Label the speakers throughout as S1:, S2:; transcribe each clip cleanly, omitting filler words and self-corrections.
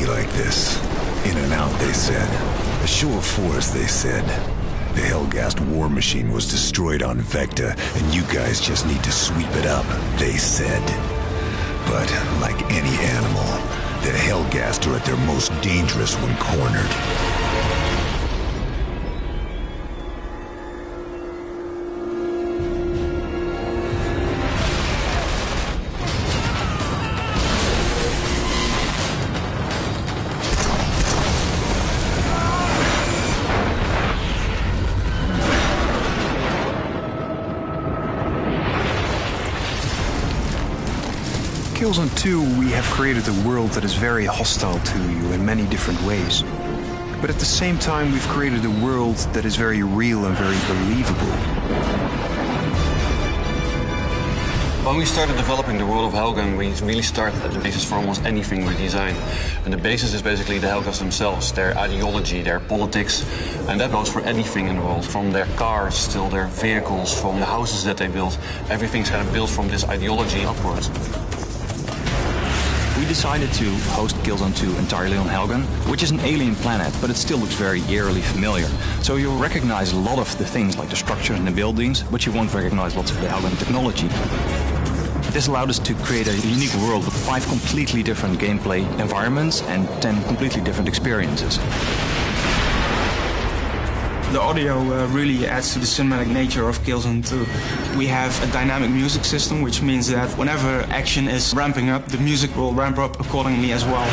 S1: be like this. In and out, they said. A show of force, they said. The Hellgast war machine was destroyed on Vecta, and you guys just need to sweep it up, they said. But, like any animal, the Hellgast are at their most dangerous when cornered.
S2: Killzone 2, we have created a world that is very hostile to you in many different ways. But at the same time, we've created a world that is very real and very believable.
S3: When we started developing the world of Helgen, we really started at the basis for almost anything we design. And the basis is basically the Helgas themselves, their ideology, their politics, and that goes for anything in the world, from their cars till their vehicles, from the houses that they build. Everything's kind of built from this ideology upwards.
S2: We decided to host Killzone 2 entirely on Helgen, which is an alien planet, but it still looks very eerily familiar. So you'll recognize a lot of the things like the structures and the buildings, but you won't recognize lots of the Helgen technology. This allowed us to create a unique world with 5 completely different gameplay environments and 10 completely different experiences.
S4: The audio really adds to the cinematic nature of Killzone 2. We have a dynamic music system, which means that whenever action is ramping up, the music will ramp up accordingly as well.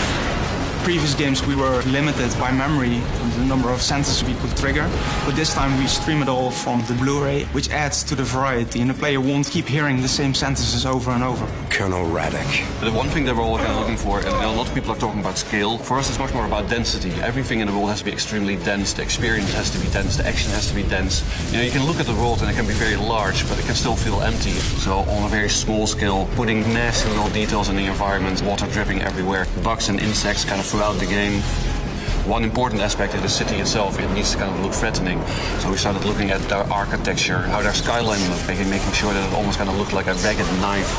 S4: Previous games we were limited by memory, the number of sentences we could trigger, but this time we stream it all from the Blu-ray, which adds to the variety, and the player won't keep hearing the same sentences over and over.
S1: Colonel Radek.
S3: The one thing that we're all kind of looking for, and a lot of people are talking about scale, for us it's much more about density. Everything in the world has to be extremely dense, the experience has to be dense, the action has to be dense. You know, you can look at the world and it can be very large, but it can still feel empty. So on a very small scale, putting nasty little details in the environment, water dripping everywhere, bugs and insects kind of throughout the game. One important aspect is the city itself. It needs to kind of look threatening. So we started looking at their architecture, how their skyline looked, making sure that it almost kind of looked like a ragged knife.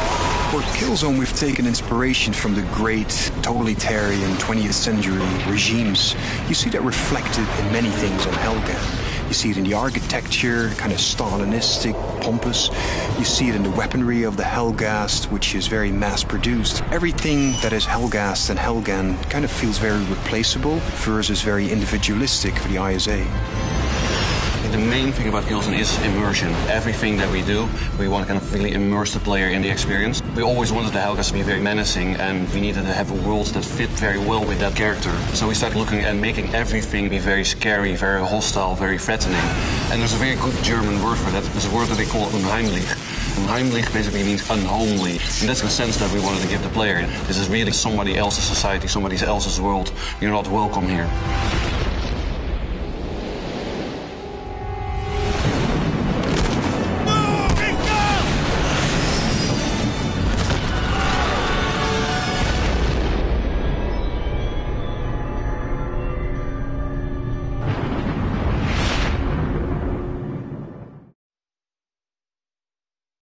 S2: For Killzone, we've taken inspiration from the great totalitarian 20th century regimes. You see that reflected in many things on Helgen. You see it in the architecture, kind of Stalinistic, pompous. You see it in the weaponry of the Hellgast, which is very mass-produced. Everything that is Hellgast and Helgen kind of feels very replaceable versus very individualistic for the ISA.
S3: The main thing about Killzone is immersion. Everything that we do, we want to kind of really immerse the player in the experience. We always wanted the Hellgast to be very menacing, and we needed to have a world that fit very well with that character. So we started looking at making everything be very scary, very hostile, very threatening. And there's a very good German word for that. There's a word that they call unheimlich. Unheimlich basically means unhomely. And that's the sense that we wanted to give the player. This is really somebody else's society, somebody else's world. You're not welcome here.